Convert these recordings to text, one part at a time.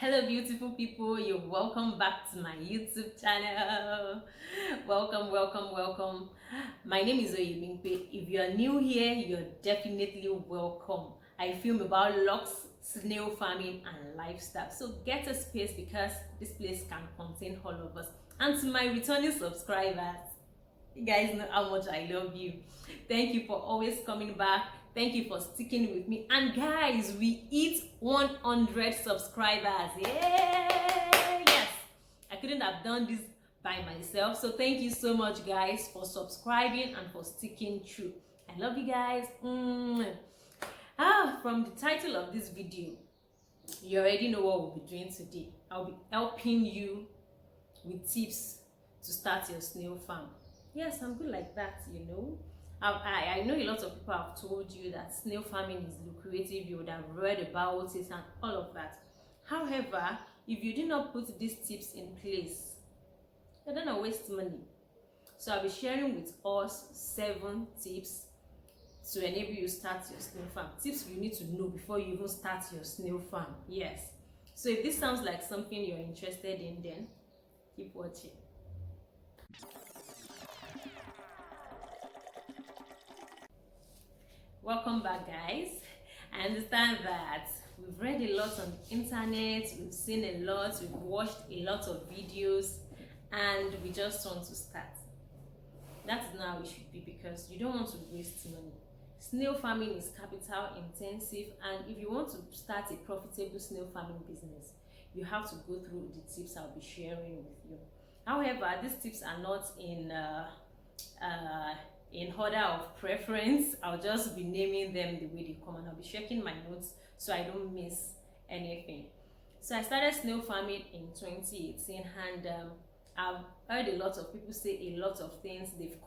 Hello beautiful people, you're welcome back to my YouTube channel. Welcome. My name is Oyemingpe. If you are new here, you're definitely welcome. I film about locks, snail farming and lifestyle, so get a space because this place can contain all of us. And to my returning subscribers, you guys know how much I love you. Thank you for always coming back. Thank you for sticking with me. And guys, we hit 100 subscribers. Yeah! Yes! I couldn't have done this by myself. So thank you so much, guys, for subscribing and for sticking through. I love you guys. From the title of this video, you already know what we'll be doing today. I'll be helping you with tips to start your snail farm. Yes, I'm good like that, you know. I know a lot of people have told you that snail farming is lucrative. You would have read about it and all of that. However, if you do not put these tips in place, you're gonna waste money. So I'll be sharing with us 7 tips to enable you to start your snail farm. Tips you need to know before you even start your snail farm. Yes. So if this sounds like something you're interested in, then keep watching. Welcome back, guys. I understand that we've read a lot on the internet, we've seen a lot, we've watched a lot of videos, and we just want to start. That is not how it should be, because you don't want to waste money. Snail farming is capital intensive, and if you want to start a profitable snail farming business, you have to go through the tips I'll be sharing with you. However, these tips are not in order of preference. I'll just be naming them the way they come, and I'll be checking my notes so I don't miss anything. So I started snail farming in 2018, and I've heard a lot of people say a lot of things. They've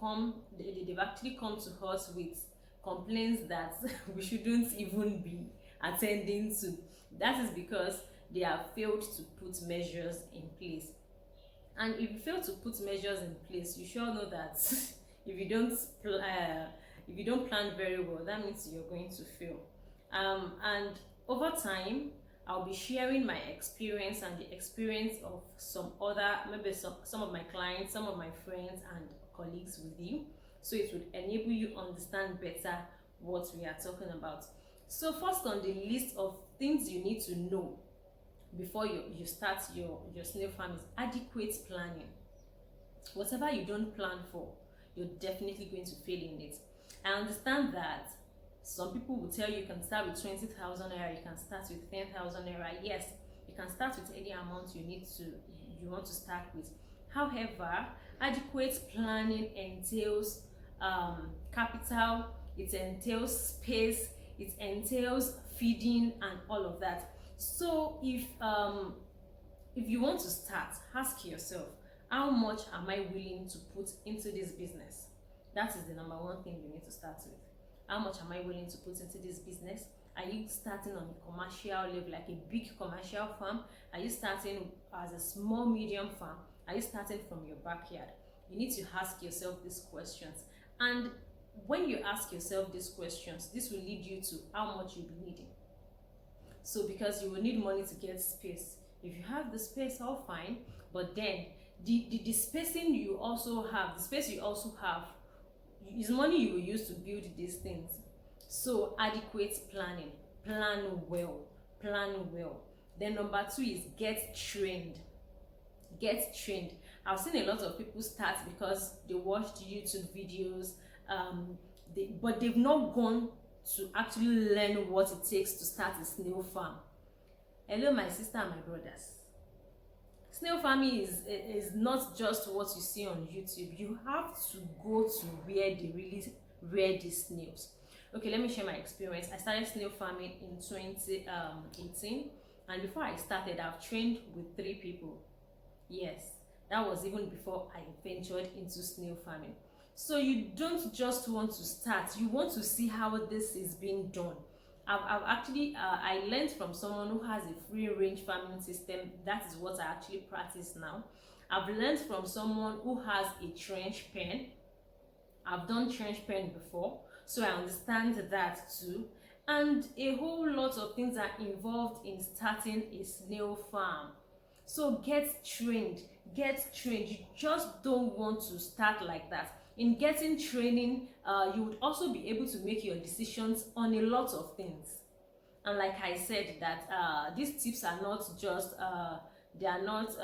actually come to us with complaints that we shouldn't even be attending to. That is because they have failed to put measures in place. And if you fail to put measures in place, you sure know that if you don't plan very well, that means you're going to fail. And over time, I'll be sharing my experience and the experience of some of my clients, some of my friends and colleagues with you, so it would enable you understand better what we are talking about. So first on the list of things you need to know before you start your snail farm is adequate planning. Whatever you don't plan for, you're definitely going to fail in it. I understand that some people will tell you can start with 20,000 naira, you can start with 10,000 naira. Yes, you can start with any amount you want to start with. However, adequate planning entails capital, it entails space, it entails feeding and all of that. So if you want to start, ask yourself, how much am I willing to put into this business? That is the number one thing you need to start with. How much am I willing to put into this business? Are you starting on a commercial level, like a big commercial farm? Are you starting as a small, medium farm? Are you starting from your backyard? You need to ask yourself these questions. And when you ask yourself these questions, this will lead you to how much you'll be needing. So because you will need money to get space. If you have the space, all fine, but then the spacing you also have, the space you also have, is money you will use to build these things. So adequate planning. Plan well. Then number 2 is get trained. I've seen a lot of people start because they watched YouTube videos, but they've not gone to actually learn what it takes to start a snail farm. Hello my sister and my brothers, snail farming is not just what you see on YouTube. You have to go to where they really rear these snails. Okay, let me share my experience. I started snail farming in 2018, and before I started, I've trained with 3 people. Yes, that was even before I ventured into snail farming. So you don't just want to start, you want to see how this is being done. I've actually I learned from someone who has a free range farming system. That is what I actually practice now. I've learned from someone who has a trench pen. I've done trench pen before, so I understand that too. and a whole lot of things are involved in starting a snail farm. So get trained, get trained. You just don't want to start like that. In getting training, you would also be able to make your decisions on a lot of things. And like I said, that these tips are not just they are not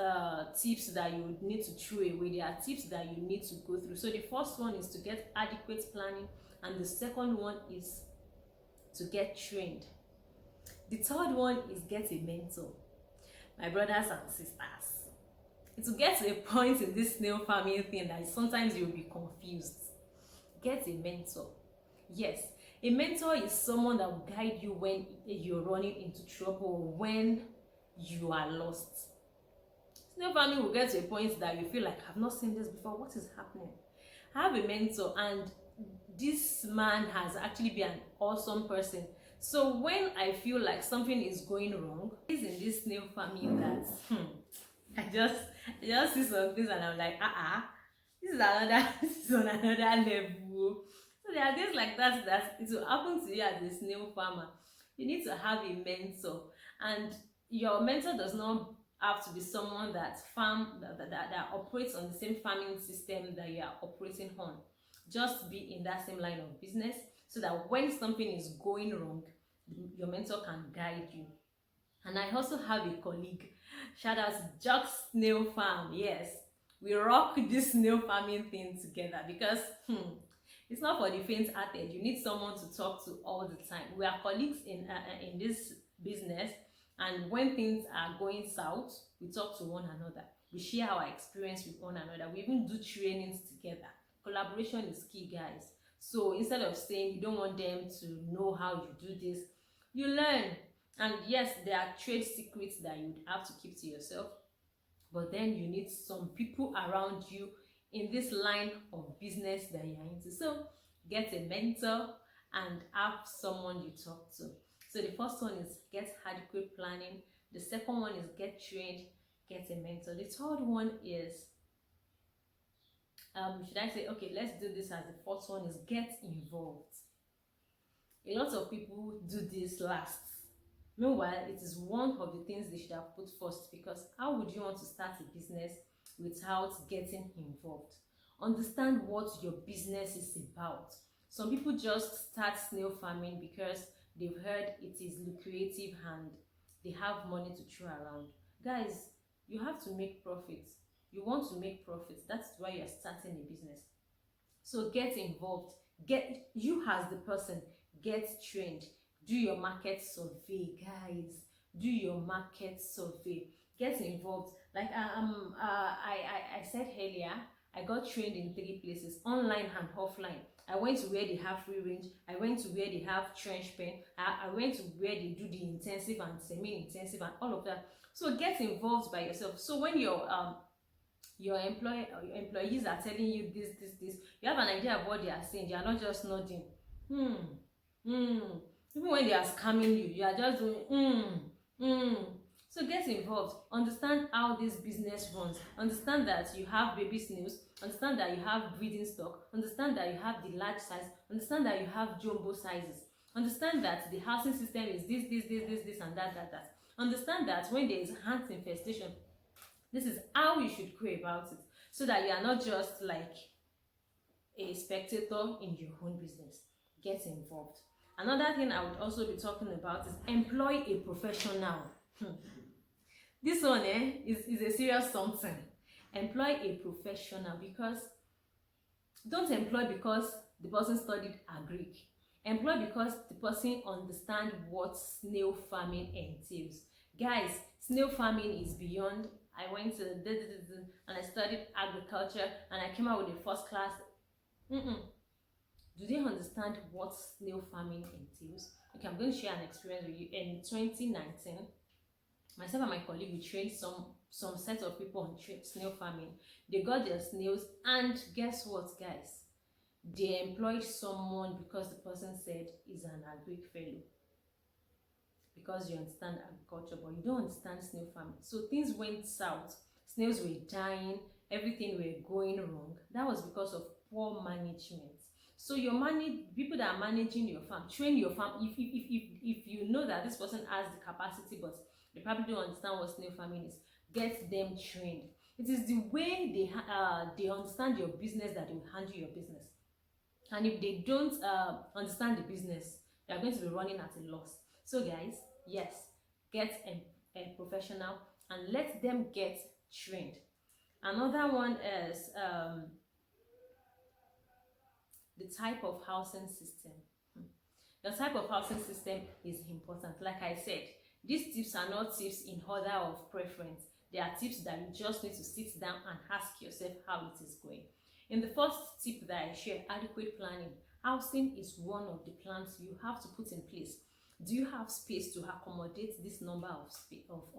tips that you would need to throw away. They are tips that you need to go through. So the first one is to get adequate planning, and the second one is to get trained. The third one is get a mentor. My brothers and sisters, it will get to a point in this snail farming thing that sometimes you'll be confused. Get a mentor. Yes, a mentor is someone that will guide you when you're running into trouble, when you are lost. Snail farming will get to a point that you feel like, I've not seen this before, what is happening? I have a mentor, and this man has actually been an awesome person. So when I feel like something is going wrong, it's in this snail farming that I just see some things and I'm like, this is another this is on another level. So there are things like that it will happen to you as a snail farmer. You need to have a mentor, and your mentor does not have to be someone that operates on the same farming system that you are operating on. Just be in that same line of business, so that when something is going wrong, your mentor can guide you. And I also have a colleague, shout out to Jock Snail Farm. Yes, we rock this snail farming thing together, because it's not for the faint-hearted. You need someone to talk to all the time. We are colleagues in this business, and when things are going south, we talk to one another. We share our experience with one another. We even do trainings together. Collaboration is key, guys. So instead of saying you don't want them to know how you do this, you learn. And yes, there are trade secrets that you would have to keep to yourself, but then you need some people around you in this line of business that you're into. So get a mentor and have someone you talk to. So the first one is get adequate planning. The second one is get trained, get a mentor. The third one is should I say, okay, let's do this as the fourth one, is get involved. A lot of people do this last. Meanwhile, it is one of the things they should have put first, because how would you want to start a business without getting involved? Understand what your business is about. Some people just start snail farming because they've heard it is lucrative and they have money to throw around. Guys, you have to make profits. You want to make profits. That's why you're starting a business. So get involved. Get you as the person. Get trained. Do your market survey, guys. Do your market survey. Get involved. Like I said earlier, I got trained in 3 places: online and offline. I went to where they have free range. I went to where they have trench pen. I went to where they do the intensive and semi-intensive and all of that. So get involved by yourself. So when your employees are telling you this, you have an idea of what they are saying. They are not just nodding. Even when they are scamming you, you are just doing So get involved. Understand how this business runs. Understand that you have baby snails. Understand that you have breeding stock. Understand that you have the large size. Understand that you have jumbo sizes. Understand that the housing system is this, and that. Understand that when there is ant infestation, this is how you should go about it, so that you are not just like a spectator in your own business. Get involved. Another thing I would also be talking about is employ a professional. This one is a serious something. Employ a professional, because don't employ because the person studied agric. Employ because the person understands what snail farming entails. Guys, snail farming is beyond. I went to and I studied agriculture and I came out with a first class. Do they understand what snail farming entails? Okay, I'm going to share an experience with you. In 2019, myself and my colleague, we trained some set of people on snail farming. They got their snails, and guess what, guys? They employed someone because the person said he's an agric fellow. Because you understand agriculture, but you don't understand snail farming. So things went south. Snails were dying. Everything were going wrong. That was because of poor management. So your people that are managing your farm, train your farm. If you know that this person has the capacity, but they probably don't understand what snail farming is, get them trained. It is the way they understand your business that they will handle your business. And if they don't understand the business, they are going to be running at a loss. So guys, yes, get a professional and let them get trained. Another one is the type of housing system. The type of housing system is important. Like I said, these tips are not tips in order of preference. They are tips that you just need to sit down and ask yourself how it is going. In the first tip that I shared, adequate planning, housing is one of the plans you have to put in place. Do you have space to accommodate this number of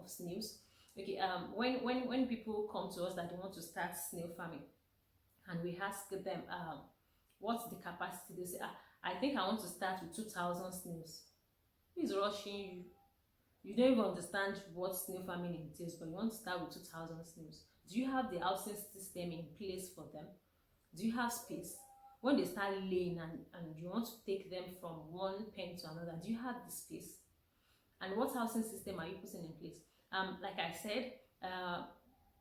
snails? Okay, when people come to us that they want to start snail farming, and we ask them what's the capacity, they say, I think I want to start with 2,000 snails. Who is rushing you? You don't even understand what snail farming entails, but you want to start with 2,000 snails. Do you have the housing system in place for them? Do you have space? When they start laying and you want to take them from one pen to another, do you have the space? And what housing system are you putting in place? Like I said,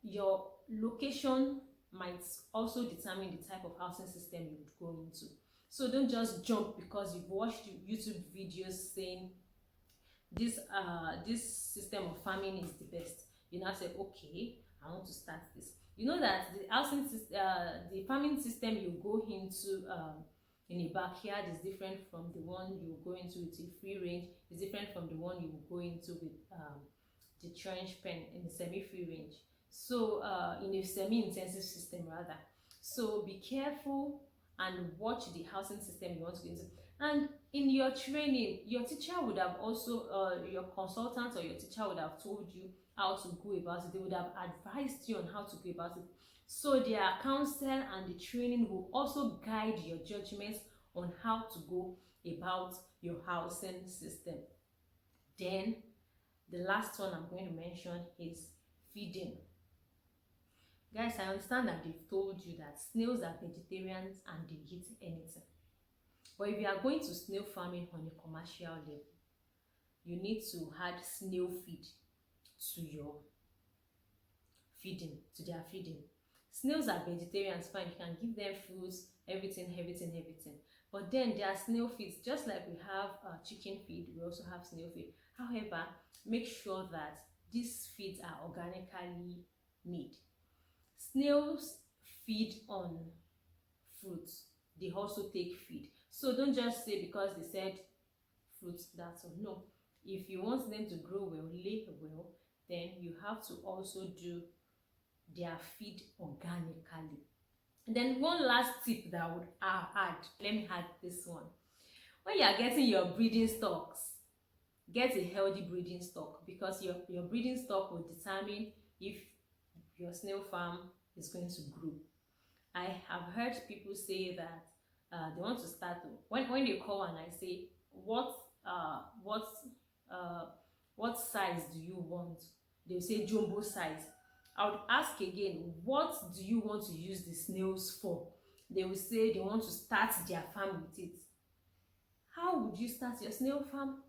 your location might also determine the type of housing system you would go into. So don't just jump because you've watched YouTube videos saying this system of farming is the best. You now say, okay, I want to start this. You know that the farming system you go into in a backyard is different from the one you go into with a free range. Is different from the one you go into with the trench pen in the semi-free range. So in a semi-intensive system rather. So be careful and watch the housing system you want to go into. And in your training, your teacher would have also, your consultant or your teacher would have told you how to go about it. They would have advised you on how to go about it. So their counsel and the training will also guide your judgments on how to go about your housing system. Then the last one I'm going to mention is feeding. Guys, I understand that they've told you that snails are vegetarians and they eat anything. But if you are going to snail farming on a commercial level, you need to add snail feed to your feeding, to their feeding. Snails are vegetarians, fine, you can give them fruits, everything. But then there are snail feeds, just like we have chicken feed, we also have snail feed. However, make sure that these feeds are organically made. Snails feed on fruits, they also take feed. So don't just say because they said fruits, that's all. No, if you want them to grow well, lay well, then you have to also do their feed organically. And then one last tip that I would add, let me add this one. When you are getting your breeding stocks, get a healthy breeding stock, because your breeding stock will determine if your snail farm is going to grow. I have heard people say that they want to start when they call and I say what size do you want, they'll say jumbo size. I would ask again, what do you want to use the snails for? They will say they want to start their farm with it. How would you start your snail farm?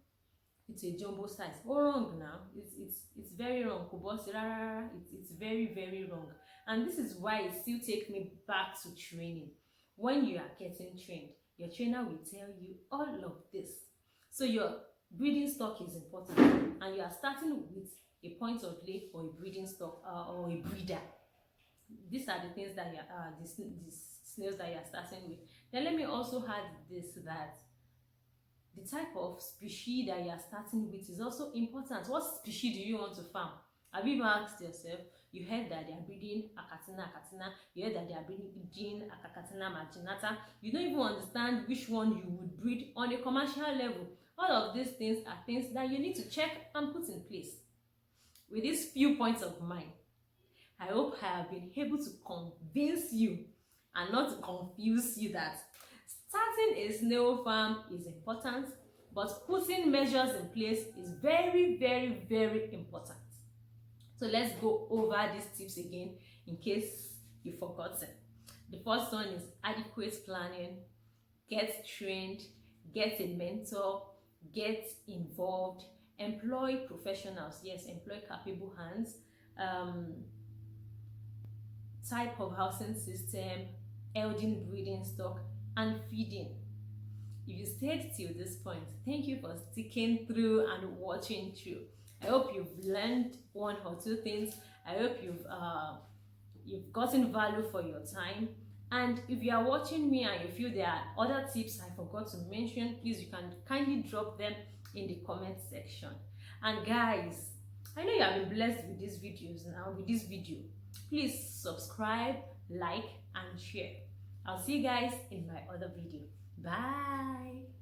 It's a jumbo size. Oh, wrong now. It's very wrong. It's very wrong. And this is why it still takes me back to training. When you are getting trained, your trainer will tell you all of this. So your breeding stock is important, and you are starting with a point of lay or a breeding stock or a breeder. These are the things that you are these snails that you are starting with. Then let me also add this, that the type of species that you are starting with is also important. What species do you want to farm? Have you even asked yourself? You heard that they are breeding Acatina. You heard that they are breeding Acatina marginata. You don't even understand which one you would breed on a commercial level. All of these things are things that you need to check and put in place. With these few points of mine, I hope I have been able to convince you and not to confuse you that starting a snail farm is important, but putting measures in place is very important. So let's go over these tips again in case you've forgotten. The first one is adequate planning. get trained, get a mentor, get involved, employ professionals, yes, employ capable hands, type of housing system, holding breeding stock, and feeding. If you stayed till this point, thank you for sticking through and watching through. I hope you've learned one or two things. I hope you've gotten value for your time. And if you are watching me and you feel there are other tips I forgot to mention, please, you can kindly drop them in the comment section. And guys, I know you have been blessed with these videos now, with this video. Please subscribe, like, and share. I'll see you guys in my other video. Bye.